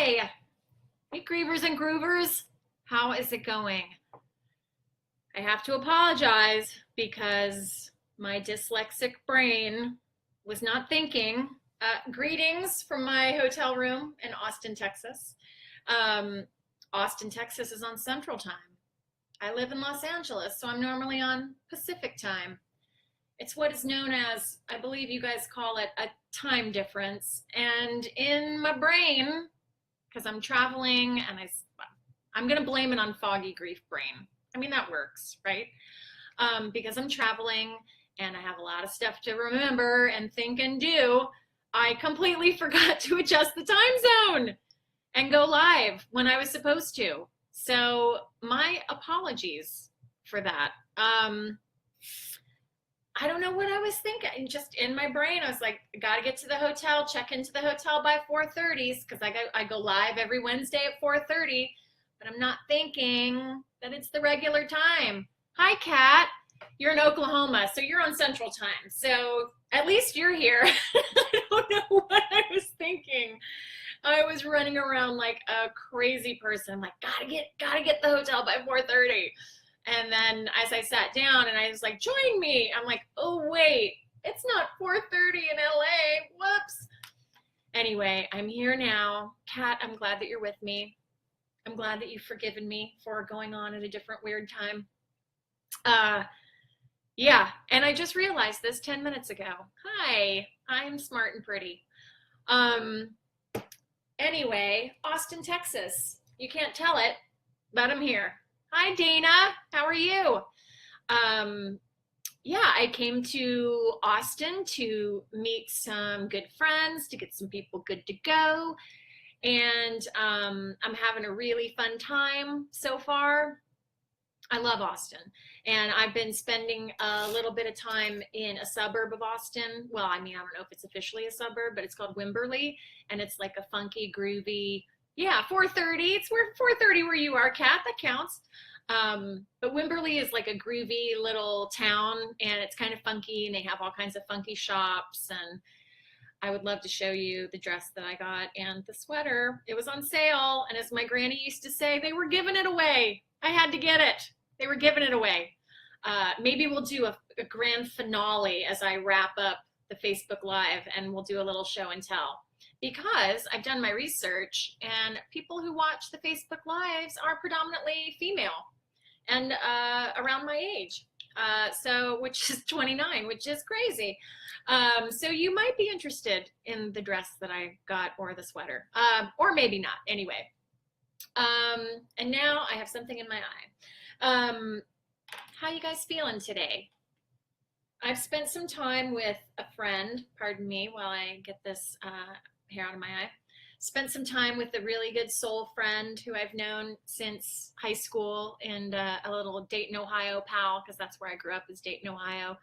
Hey, hey grievers and groovers, how is it going? I have to apologize because my dyslexic brain was not thinking. Greetings from my hotel room in Austin, Texas. Um, Austin, Texas is on Central Time. I live in Los Angeles, so I'm normally on Pacific Time. It's what is known as, I believe you guys call it, a time difference. And in my brain, because I'm traveling and I'm going to blame it on foggy grief brain. I mean, that works, right? Because I'm traveling and I have a lot of stuff to remember and think and do, I completely forgot to adjust the time zone and go live when I was supposed to. So my apologies for that. I don't know what I was thinking. Just in my brain, I was like, I got to get to the hotel, check into the hotel by 4:30 because I go live every Wednesday at 4:30, but I'm not thinking that it's the regular time. Hi, Kat. You're in Oklahoma, so you're on Central Time. So at least you're here. I don't know what I was thinking. I was running around like a crazy person, like gotta get the hotel by 4:30. And then as I sat down and I was like, join me. I'm like, oh, wait, it's not 4:30 in LA. Whoops. Anyway, I'm here now. Kat, I'm glad that you're with me. I'm glad that you've forgiven me for going on at a different weird time. Yeah, and I just realized this 10 minutes ago. Hi, I'm smart and pretty. Anyway, Austin, Texas. You can't tell it, but I'm here. Hi, Dana. How are you? Yeah, I came to Austin to meet some good friends, to get some people good to go. And I'm having a really fun time so far. I love Austin. And I've been spending a little bit of time in a suburb of Austin. Well, I mean, I don't know if it's officially a suburb, but it's called Wimberley. And it's like a funky, groovy, yeah, 4:30. It's where 4:30 where you are, Kat. That counts. But Wimberley is like a groovy little town, and it's kind of funky, and they have all kinds of funky shops. And I would love to show you the dress that I got and the sweater. It was on sale, and as my granny used to say, they were giving it away. I had to get it. They were giving it away. Maybe we'll do a grand finale as I wrap up the Facebook Live, and we'll do a little show and tell. Because I've done my research, and people who watch the Facebook Lives are predominantly female and around my age, so which is 29, which is crazy. So you might be interested in the dress that I got or the sweater, or maybe not. Anyway, and now I have something in my eye. How you guys feeling today? I've spent some time with a friend, pardon me while I get this hair out of my eye. Spent some time with a really good soul friend who I've known since high school, and a little Dayton, Ohio pal, because that's where I grew up, is Dayton, Ohio.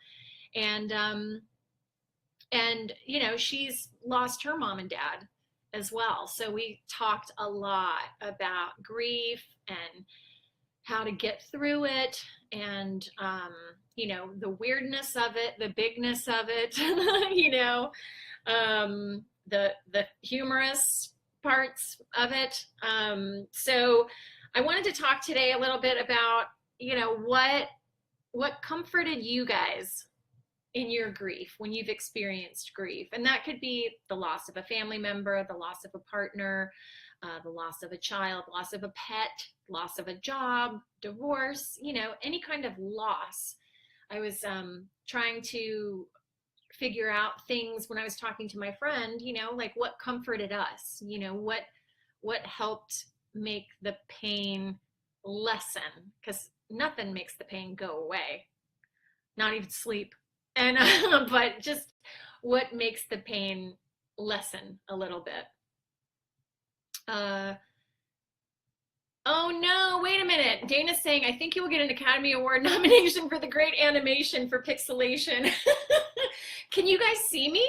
And you know, she's lost her mom and dad as well. So we talked a lot about grief and how to get through it, and you know, the weirdness of it, the bigness of it, you know, the humorous parts of it. So I wanted to talk today a little bit about, you know, what comforted you guys in your grief when you've experienced grief. And that could be the loss of a family member, the loss of a partner, the loss of a child, loss of a pet, loss of a job, divorce, you know, any kind of loss. I was trying to figure out things when I was talking to my friend, you know, like what comforted us, you know, what helped make the pain lessen, because nothing makes the pain go away, not even sleep. And but just what makes the pain lessen a little bit. Oh no, wait a minute. Dana's saying, I think you will get an Academy Award nomination for the great animation for pixelation. Can you guys see me?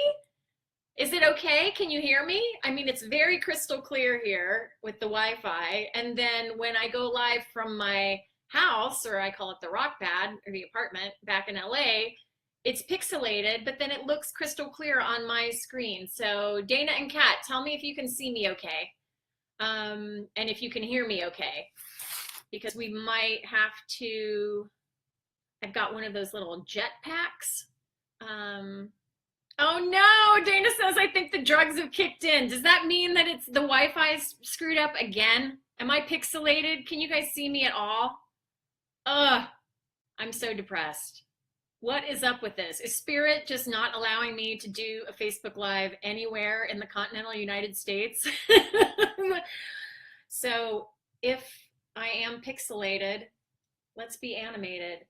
Is it okay? Can you hear me? I mean, it's very crystal clear here with the Wi-Fi. And then when I go live from my house, or I call it the rock pad or the apartment back in LA, it's pixelated, but then it looks crystal clear on my screen. So Dana and Kat, tell me if you can see me okay. And if you can hear me okay, because we might have to, I've got one of those little jet packs. Oh no, Dana says I think the drugs have kicked in. Does that mean that it's the Wi-Fi's screwed up again? Am I pixelated? Can you guys see me at all? Ugh, I'm so depressed. What is up with this? Is Spirit just not allowing me to do a Facebook Live anywhere in the continental United States? So if I am pixelated, let's be animated.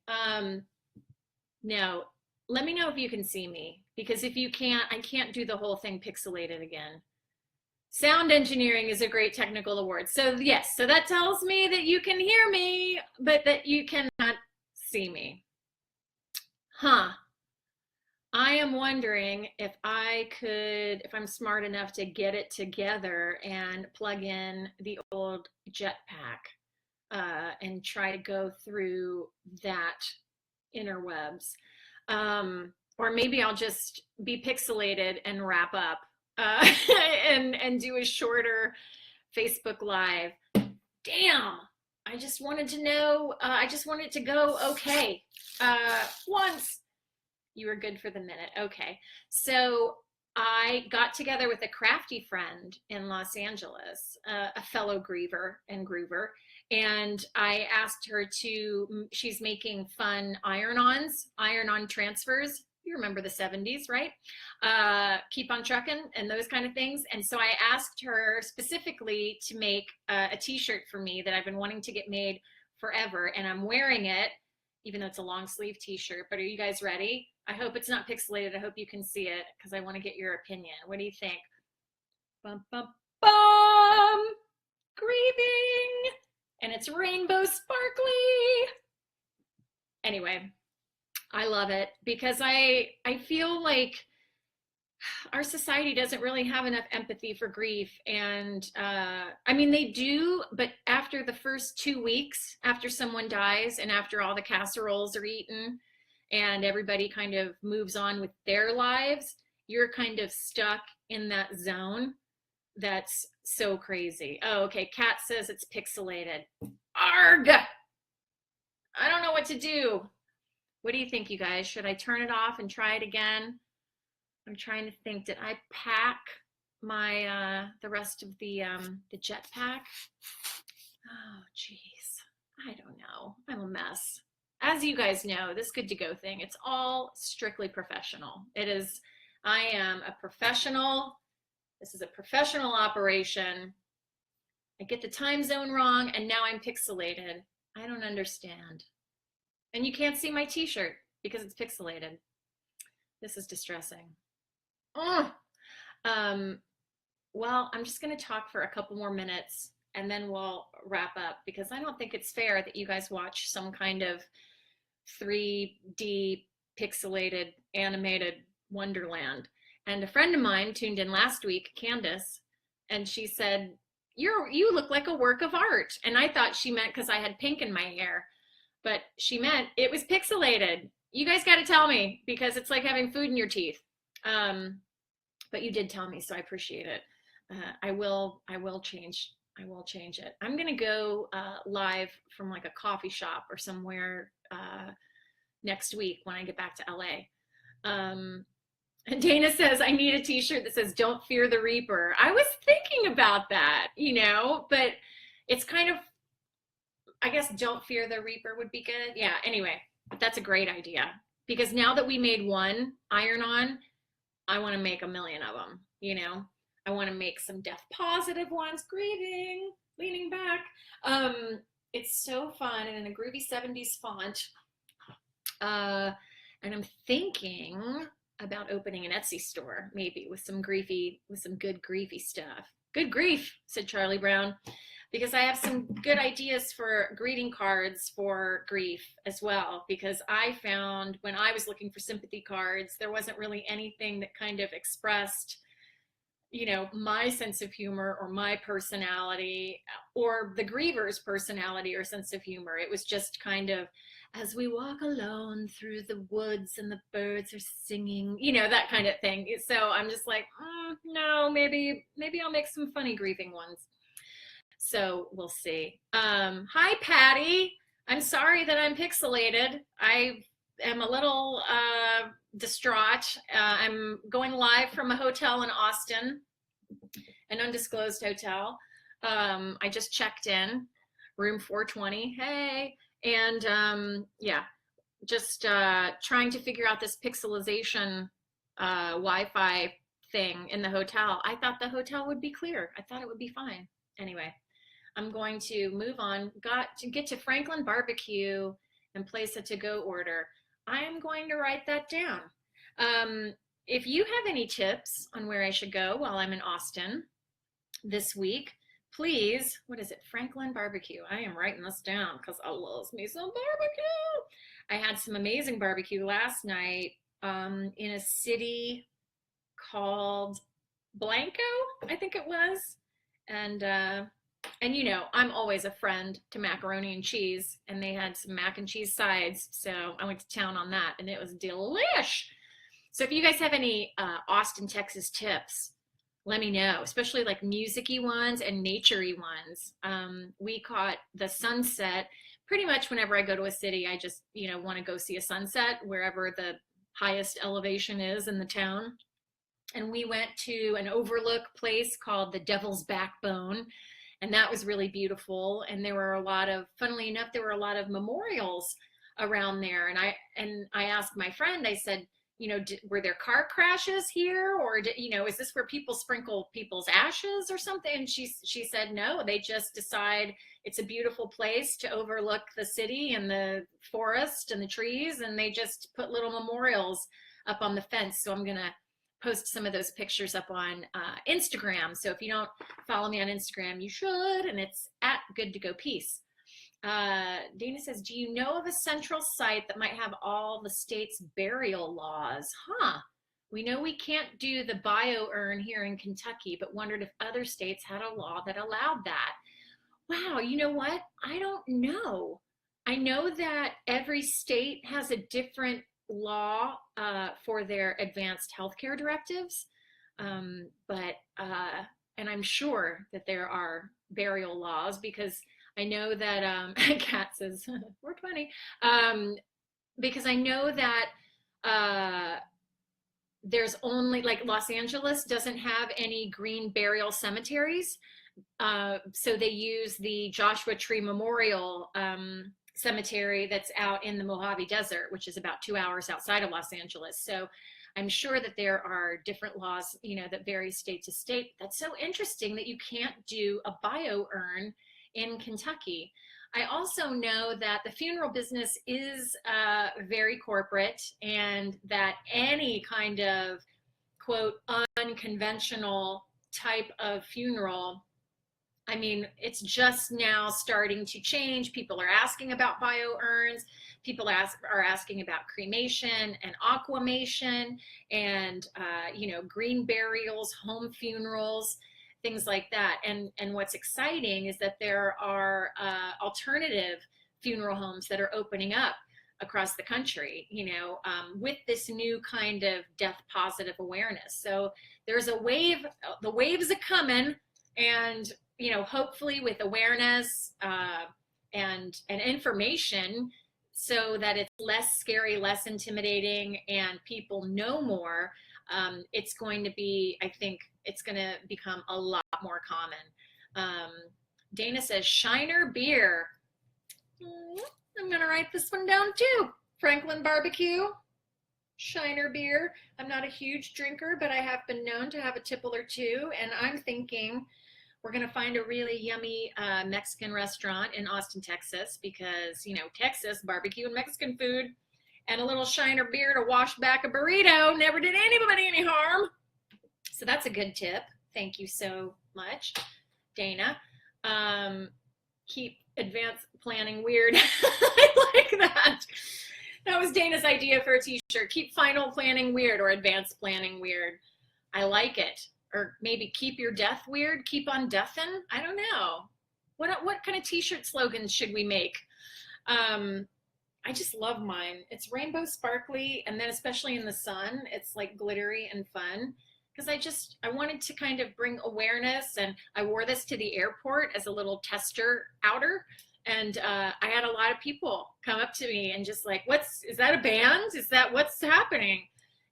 No, let me know if you can see me, because if you can't, I can't do the whole thing pixelated again. Sound engineering is a great technical award. So yes, so that tells me that you can hear me, but that you cannot see me. Huh. I am wondering if I could, if I'm smart enough to get it together and plug in the old jetpack and try to go through that interwebs. Or maybe I'll just be pixelated and wrap up and do a shorter Facebook Live. Damn, I just wanted to know, I just wanted to go okay. Once. You were good for the minute. Okay. So I got together with a crafty friend in Los Angeles, a fellow griever and groover, and I asked her to, she's making fun iron-on transfers. You remember the 70s, right? Keep on trucking and those kind of things. And so I asked her specifically to make a t-shirt for me that I've been wanting to get made forever. And I'm wearing it, even though it's a long sleeve t-shirt. But are you guys ready? I hope it's not pixelated. I hope you can see it, because I want to get your opinion. What do you think? Bum, bum, bum! Grieving! And it's rainbow sparkly! Anyway, I love it, because I feel like our society doesn't really have enough empathy for grief. And I mean, they do, but after the first 2 weeks, after someone dies and after all the casseroles are eaten and everybody kind of moves on with their lives, you're kind of stuck in that zone. That's so crazy. Oh, okay. Kat says it's pixelated. Arg! I don't know what to do. What do you think, you guys? Should I turn it off and try it again? I'm trying to think. Did I pack my the rest of the jetpack? Oh, geez. I don't know. I'm a mess. As you guys know, this good to go thing, it's all strictly professional. It is, I am a professional. This is a professional operation. I get the time zone wrong and now I'm pixelated. I don't understand. And you can't see my t-shirt because it's pixelated. This is distressing. Oh. Well, I'm just going to talk for a couple more minutes and then we'll wrap up, because I don't think it's fair that you guys watch some kind of 3D pixelated animated wonderland. And a friend of mine tuned in last week, Candace, and she said, you look like a work of art. And I thought she meant because I had pink in my hair, but she meant it was pixelated. You guys got to tell me, because it's like having food in your teeth. But you did tell me, so I appreciate it. I will change it. I'm gonna go live from like a coffee shop or somewhere next week when I get back to LA. Dana says, I need a t-shirt that says, don't fear the Reaper. I was thinking about that, you know, but it's kind of, I guess don't fear the Reaper would be good. Yeah, anyway, but that's a great idea, because now that we made one iron-on, I want to make a million of them, you know. I want to make some death positive ones, grieving, leaning back. It's so fun, and in a groovy 70s font. And I'm thinking about opening an Etsy store, maybe with some good griefy stuff. Good grief, said Charlie Brown, because I have some good ideas for greeting cards for grief as well, because I found when I was looking for sympathy cards, there wasn't really anything that kind of expressed, you know, my sense of humor or my personality or the griever's personality or sense of humor. It was just kind of, as we walk alone through the woods and the birds are singing, you know, that kind of thing. So I'm just like, no, maybe I'll make some funny grieving ones. So we'll see. Hi, Patty. I'm sorry that I'm pixelated. I am a little distraught. I'm going live from a hotel in Austin, an undisclosed hotel. I just checked in, room 420. Hey. And yeah, just trying to figure out this pixelization Wi-Fi thing in the hotel. I thought the hotel would be clear. I thought it would be fine. Anyway, I'm going to move on. Got to get to Franklin Barbecue and place a to-go order. I'm going to write that down. If you have any tips on where I should go while I'm in Austin this week, please, what is it? Franklin Barbecue. I am writing this down because I love me some barbecue. I had some amazing barbecue last night in a city called Blanco, I think it was. And you know, I'm always a friend to macaroni and cheese, and they had some mac and cheese sides, so I went to town on that, and it was delish. So if you guys have any Austin, Texas tips, let me know, especially like music-y ones and nature-y ones. We caught the sunset pretty much whenever I go to a city. I just, you know, want to go see a sunset wherever the highest elevation is in the town. And we went to an overlook place called the Devil's Backbone, and that was really beautiful. And there were a lot of, funnily enough, there were a lot of memorials around there. And I asked my friend, I said, you know, were there car crashes here, or you know, is this where people sprinkle people's ashes or something? And she said no, they just decide it's a beautiful place to overlook the city and the forest and the trees, and they just put little memorials up on the fence. So I'm gonna post some of those pictures up on Instagram. So if you don't follow me on Instagram, you should, and it's at Good to Go Peace. Dana says, do you know of a central site that might have all the state's burial laws? Huh. We know we can't do the bio urn here in Kentucky, but wondered if other states had a law that allowed that. Wow, you know what? I don't know. I know that every state has a different law for their advanced healthcare directives, and I'm sure that there are burial laws, because I know that Kat says 420, because I know that there's only, like, Los Angeles doesn't have any green burial cemeteries, so they use the Joshua Tree Memorial cemetery that's out in the Mojave Desert, which is about 2 hours outside of Los Angeles. So I'm sure that there are different laws, you know, that vary state to state. That's so interesting that you can't do a bio urn in Kentucky. I also know that the funeral business is very corporate, and that any kind of, quote, unconventional type of funeral, I mean, it's just now starting to change. People are asking about bio urns. People are asking about cremation and aquamation, and you know, green burials, home funerals, things like that. And what's exciting is that there are alternative funeral homes that are opening up across the country, you know, with this new kind of death positive awareness. So there's a wave, the waves are coming, and you know, hopefully with awareness and information, so that it's less scary, less intimidating, and people know more, it's going to be, I think it's going to become a lot more common. Dana says, Shiner beer. I'm going to write this one down too. Franklin Barbecue, Shiner beer. I'm not a huge drinker, but I have been known to have a tipple or two, and I'm thinking we're going to find a really yummy Mexican restaurant in Austin, Texas, because, you know, Texas, barbecue and Mexican food, and a little Shiner beer to wash back a burrito never did anybody any harm. So that's a good tip. Thank you so much, Dana. Keep advanced planning weird. I like that. That was Dana's idea for a t-shirt. Keep final planning weird, or advanced planning weird. I like it. Or maybe keep your death weird, keep on deathin'. I don't know. What kind of t-shirt slogans should we make? I just love mine. It's rainbow sparkly, and then especially in the sun, it's like glittery and fun. I wanted to kind of bring awareness, and I wore this to the airport as a little tester outer. And I had a lot of people come up to me and just like, is that a band? Is that what's happening?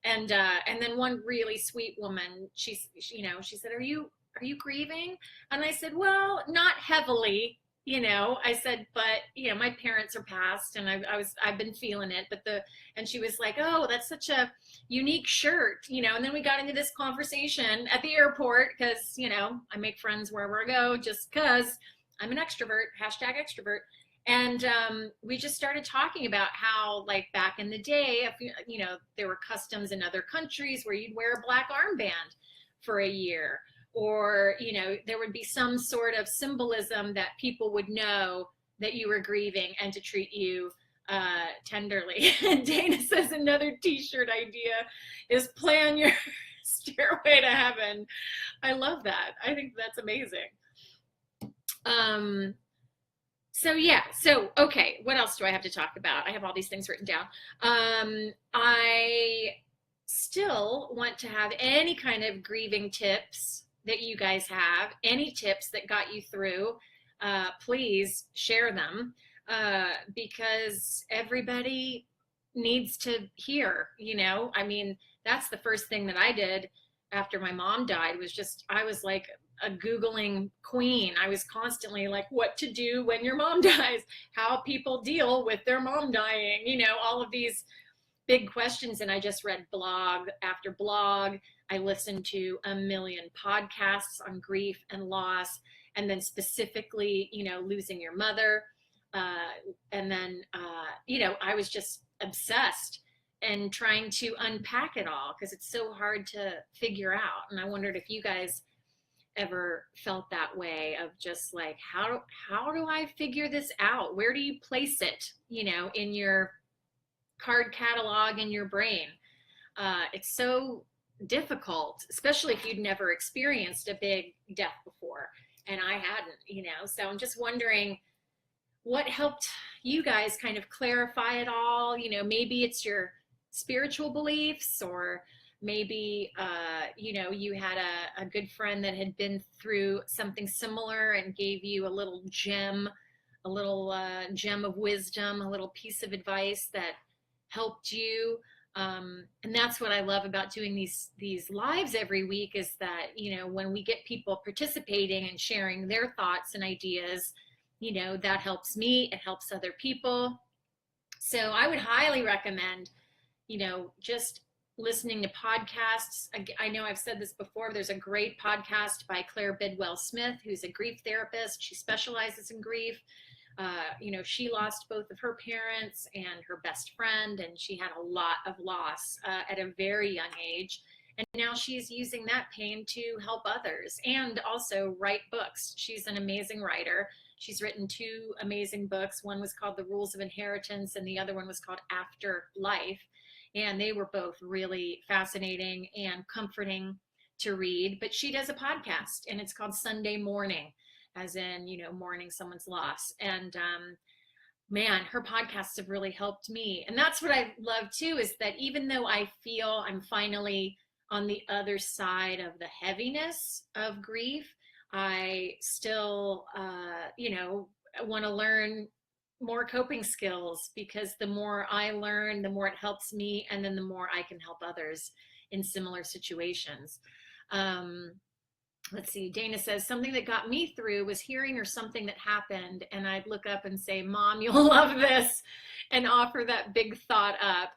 And then one really sweet woman, she said, are you grieving? And I said, well, not heavily, I said, but my parents are passed, and I've been feeling it, and she was like, oh, that's such a unique shirt, and then we got into this conversation at the airport, because I make friends wherever I go, just because I'm an extrovert, hashtag extrovert. And we just started talking about how, like, back in the day, there were customs in other countries where you'd wear a black armband for a year, or there would be some sort of symbolism that people would know that you were grieving, and to treat you tenderly. And Dana says another t-shirt idea is plan your stairway to heaven. I love that. I think that's amazing. So okay, what else do I have to talk about? I have all these things written down. I still want to have any kind of grieving tips that you guys have, any tips that got you through. Please share them, because everybody needs to hear, I mean, that's the first thing that I did after my mom died, I was like a Googling queen. I was constantly like, what to do when your mom dies, how people deal with their mom dying, all of these big questions. And I just read blog after blog. I listened to a million podcasts on grief and loss, and then specifically, losing your mother. And then, I was just obsessed and trying to unpack it all, because it's so hard to figure out. And I wondered if you guys ever felt that way, of just like, how do I figure this out? Where do you place it, in your card catalog in your brain? It's so difficult, especially if you'd never experienced a big death before, and I hadn't, so I'm just wondering what helped you guys kind of clarify it all. Maybe it's your spiritual beliefs, or maybe you had a good friend that had been through something similar and gave you a little gem of wisdom, a little piece of advice that helped you. And that's what I love about doing these lives every week, is that when we get people participating and sharing their thoughts and ideas, that helps me, it helps other people. So I would highly recommend just listening to podcasts. I know I've said this before, there's a great podcast by Claire Bidwell Smith, who's a grief therapist. She specializes in grief. She lost both of her parents and her best friend, and she had a lot of loss at a very young age. And now she's using that pain to help others and also write books. She's an amazing writer. She's written 2 amazing books. One was called The Rules of Inheritance, and the other one was called After Life. And they were both really fascinating and comforting to read. But she does a podcast, and it's called Sunday Morning, as in, mourning someone's loss. And man, her podcasts have really helped me. And that's what I love too, is that even though I feel I'm finally on the other side of the heaviness of grief, I still, want to learn more coping skills, because the more I learn, the more it helps me, and then the more I can help others in similar situations. Let's see, Dana says, something that got me through was hearing or something that happened, and I'd look up and say, Mom, you'll love this, and offer that big thought up.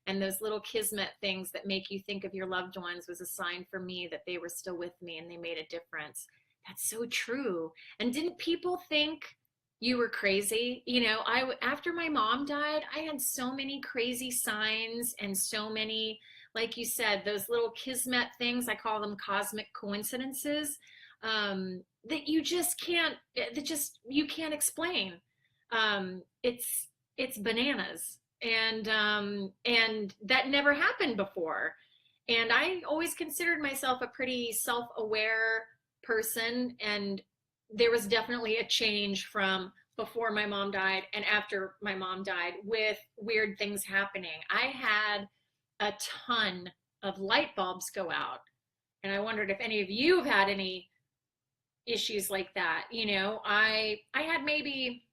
And those little kismet things that make you think of your loved ones was a sign for me that they were still with me and they made a difference. That's so true. And didn't people think you were crazy? After my mom died, I had so many crazy signs, and so many, like you said, those little kismet things, I call them cosmic coincidences, that you can't explain. It's bananas. And that never happened before. And I always considered myself a pretty self-aware person, and there was definitely a change from before my mom died and after my mom died, with weird things happening. I had a ton of light bulbs go out, And I wondered if any of you have had any issues like that. You know, I had maybe,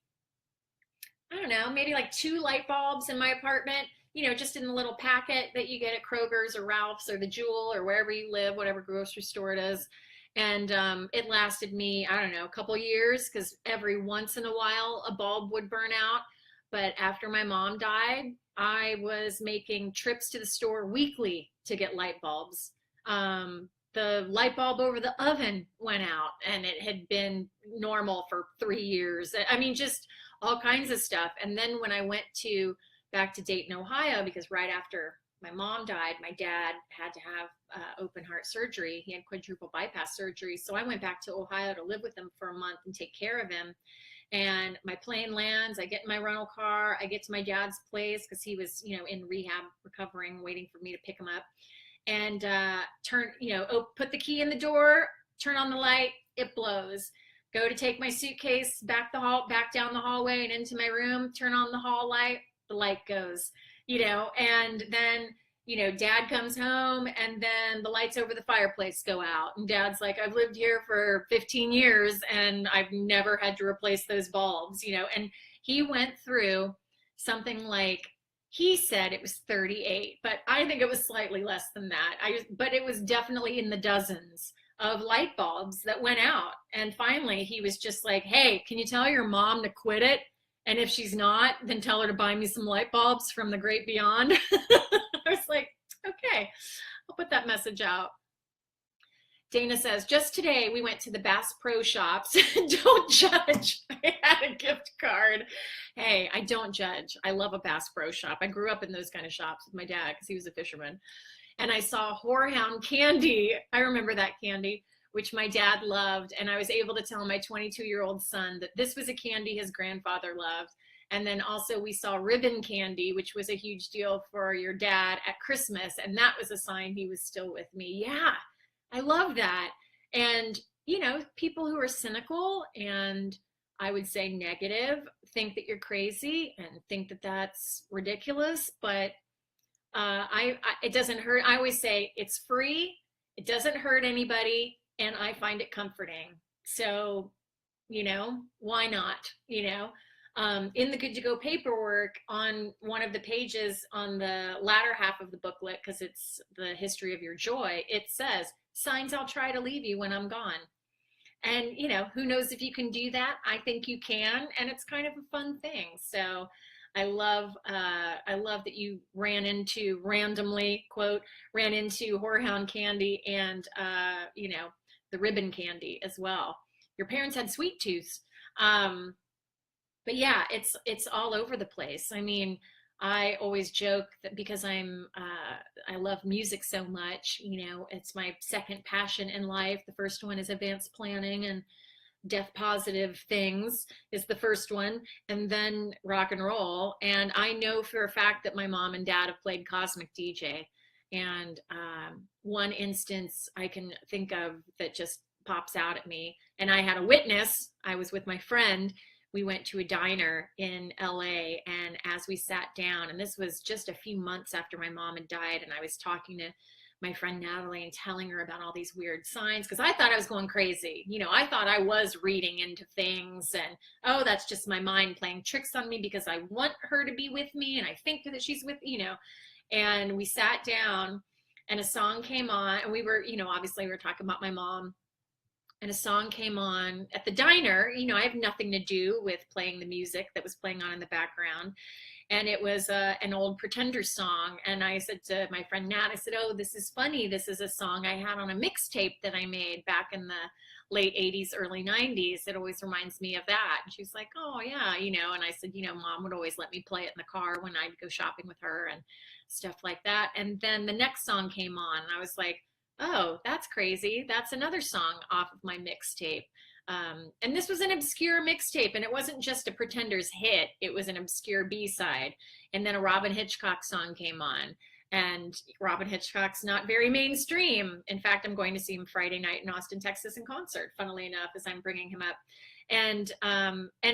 I don't know, maybe like 2 light bulbs in my apartment, you know, just in the little packet that you get at Kroger's or Ralph's or the Jewel or wherever you live, whatever grocery store it is. And it lasted me, I don't know, a couple years, because every once in a while a bulb would burn out. But after my mom died, I was making trips to the store weekly to get light bulbs. The light bulb over the oven went out, and it had been normal for 3 years. I mean, just all kinds of stuff. And then when I went to back to Dayton, Ohio, because right after my mom died, my dad had to have open heart surgery. He had quadruple bypass surgery. So I went back to Ohio to live with him for a month and take care of him. And my plane lands, I get in my rental car, I get to my dad's place because he was, you know, in rehab, recovering, waiting for me to pick him up. And put the key in the door, turn on the light, it blows. Go to take my suitcase back down the hallway and into my room, turn on the hall light, the light goes, you know. And then, you know, dad comes home, and then the lights over the fireplace go out, and dad's like, I've lived here for 15 years and I've never had to replace those bulbs, you know. And he went through something like, he said it was 38, but I think it was slightly less than that. But it was definitely in the dozens of light bulbs that went out. And finally he was just like, hey, can you tell your mom to quit it? And if she's not, then tell her to buy me some light bulbs from the great beyond. I was like, okay, I'll put that message out. Dana says, just today we went to the Bass Pro Shops. Don't judge. I had a gift card. Hey, I don't judge. I love a Bass Pro Shop. I grew up in those kind of shops with my dad because he was a fisherman. And I saw Whorehound candy. I remember that candy, which my dad loved. And I was able to tell my 22-year-old son that this was a candy his grandfather loved. And then also we saw ribbon candy, which was a huge deal for your dad at Christmas. And that was a sign he was still with me. Yeah, I love that. And, you know, people who are cynical and I would say negative think that you're crazy and think that that's ridiculous. But it doesn't hurt. I always say it's free. It doesn't hurt anybody. And I find it comforting. So, you know, why not? You know, in the Good to Go paperwork, on one of the pages on the latter half of the booklet, because it's the history of your joy, it says, signs I'll try to leave you when I'm gone. And, you know, who knows if you can do that? I think you can. And it's kind of a fun thing. So I love that you randomly ran into Whorehound candy and, you know, the ribbon candy as well. Your parents had sweet tooths. But yeah, it's all over the place. I mean, I always joke that because I love music so much, you know, it's my second passion in life. The first one is advanced planning, and death positive things is the first one, and then rock and roll. And I know for a fact that my mom and dad have played cosmic DJ. And one instance I can think of that just pops out at me, and I had a witness. I was with my friend. We went to a diner in LA, and as we sat down, and this was just a few months after my mom had died, and I was talking to my friend Natalie and telling her about all these weird signs, because I thought I was going crazy. You know, I thought I was reading into things, and oh, that's just my mind playing tricks on me because I want her to be with me and I think that she's with, you know. And we sat down and a song came on, and we were, you know, obviously we were talking about my mom, and a song came on at the diner. You know, I have nothing to do with playing the music that was playing on in the background. And it was an old Pretenders song. And I said to my friend Nat, I said, oh, this is funny. This is a song I had on a mixtape that I made back in the late 80s, early 90s. It always reminds me of that. And she's like, oh, yeah, you know. And I said, you know, Mom would always let me play it in the car when I'd go shopping with her and stuff like that. And then the next song came on, and I was like, oh, that's crazy. That's another song off of my mixtape. And this was an obscure mixtape, and it wasn't just a Pretenders hit. It was an obscure B-side. And then a Robin Hitchcock song came on, and Robin Hitchcock's not very mainstream. In fact, I'm going to see him Friday night in Austin, Texas in concert, funnily enough, as I'm bringing him up. And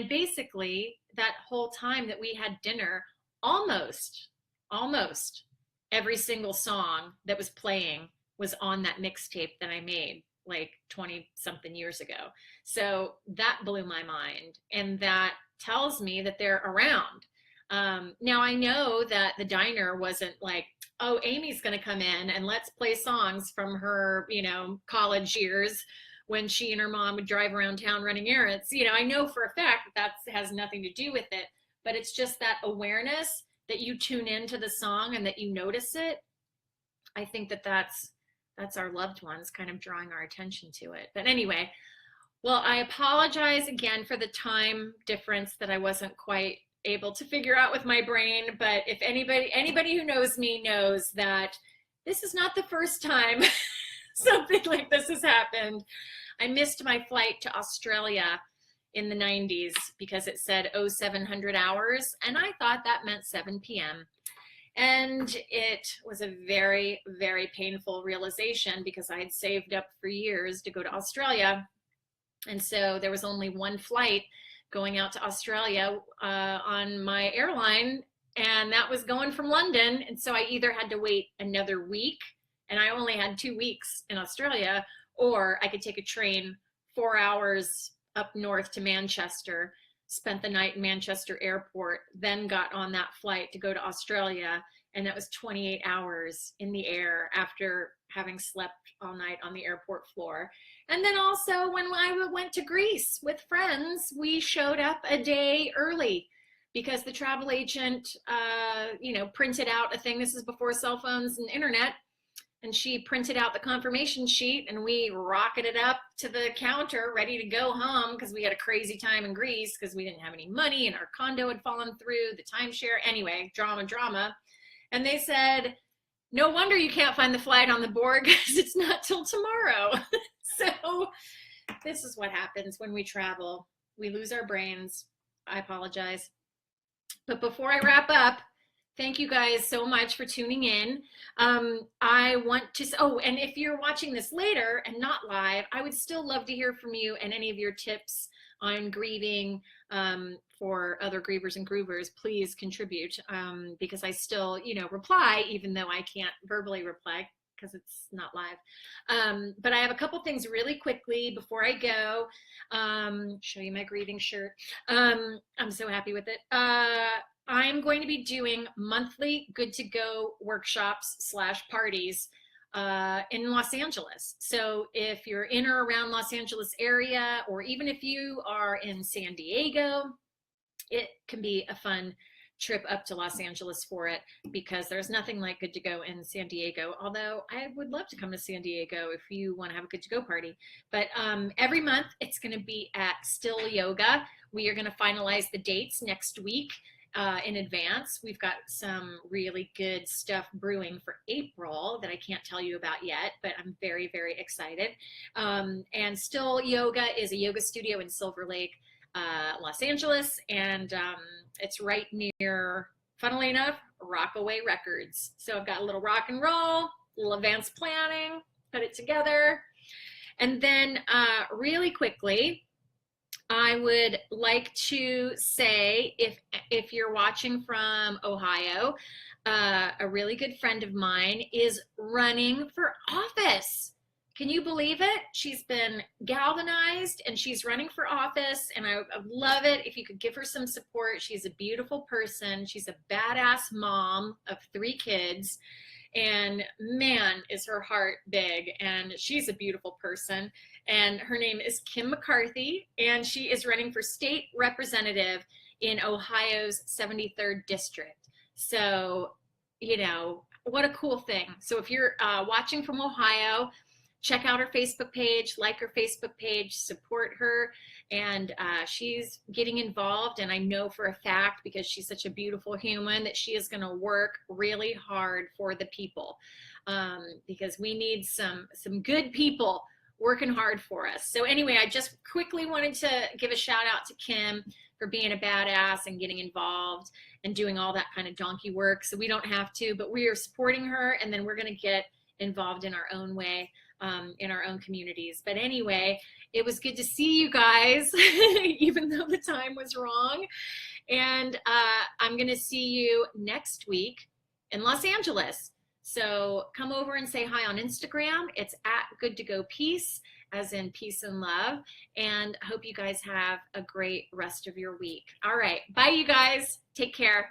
basically that whole time that we had dinner, almost every single song that was playing was on that mixtape that I made like 20 something years ago. So that blew my mind. And that tells me that they're around. Now I know that the diner wasn't like, oh, Amy's going to come in and let's play songs from her, college years when she and her mom would drive around town running errands. I know for a fact that has nothing to do with it, but it's just that awareness that you tune into the song and that you notice it. I think that's our loved ones kind of drawing our attention to it. But anyway, well, I apologize again for the time difference that I wasn't quite able to figure out with my brain. But if anybody who knows me knows that this is not the first time something like this has happened. I missed my flight to Australia in the 90s because it said 0700 hours, and I thought that meant 7 p.m. And it was a very, very painful realization because I had saved up for years to go to Australia. And so there was only one flight going out to Australia on my airline, and that was going from London. And so I either had to wait another week, and I only had 2 weeks in Australia, or I could take a train 4 hours up north to Manchester, spent the night in Manchester airport, then got on that flight to go to Australia. And that was 28 hours in the air after having slept all night on the airport floor. And then also when I went to Greece with friends, we showed up a day early because the travel agent, printed out a thing. This is before cell phones and internet. And she printed out the confirmation sheet, and we rocketed up to the counter ready to go home because we had a crazy time in Greece because we didn't have any money and our condo had fallen through, the timeshare. Anyway, drama. And they said, no wonder you can't find the flight on the board because it's not till tomorrow. So this is what happens when we travel. We lose our brains. I apologize. But before I wrap up, thank you guys so much for tuning in. I want to, and if you're watching this later and not live, I would still love to hear from you and any of your tips on grieving for other grievers and groovers. Please contribute because I still, reply, even though I can't verbally reply because it's not live. But I have a couple things really quickly before I go. Show you my grieving shirt. I'm so happy with it. I'm going to be doing monthly good to go workshops / parties in Los Angeles. So if you're in or around Los Angeles area, or even if you are in San Diego, it can be a fun trip up to Los Angeles for it because there's nothing like good to go in San Diego. Although I would love to come to San Diego if you want to have a good to go party. But every month it's going to be at Still Yoga. We are going to finalize the dates next week. In advance. We've got some really good stuff brewing for April that I can't tell you about yet, but I'm very, very excited. And Still Yoga is a yoga studio in Silver Lake, Los Angeles, and it's right near, funnily enough, Rockaway Records. So I've got a little rock and roll, a little advanced planning, put it together. And then really quickly, I would like to say, if you're watching from Ohio, a really good friend of mine is running for office. Can you believe it? She's been galvanized and she's running for office, and I love it if you could give her some support. She's a beautiful person. She's a badass mom of 3 kids, and man, is her heart big, and she's a beautiful person. And her name is Kim McCarthy, and she is running for state representative in Ohio's 73rd district. So, what a cool thing. So if you're watching from Ohio, check out her Facebook page, like her Facebook page, support her. And she's getting involved. And I know for a fact, because she's such a beautiful human, that she is going to work really hard for the people, because we need some good people working hard for us. So anyway, I just quickly wanted to give a shout out to Kim for being a badass and getting involved and doing all that kind of donkey work. So we don't have to, but we are supporting her, and then we're going to get involved in our own way, in our own communities. But anyway, it was good to see you guys, even though the time was wrong. And I'm going to see you next week in Los Angeles. So come over and say hi on Instagram. It's at Good to Go Peace, as in peace and love. And I hope you guys have a great rest of your week. All right. Bye, you guys. Take care.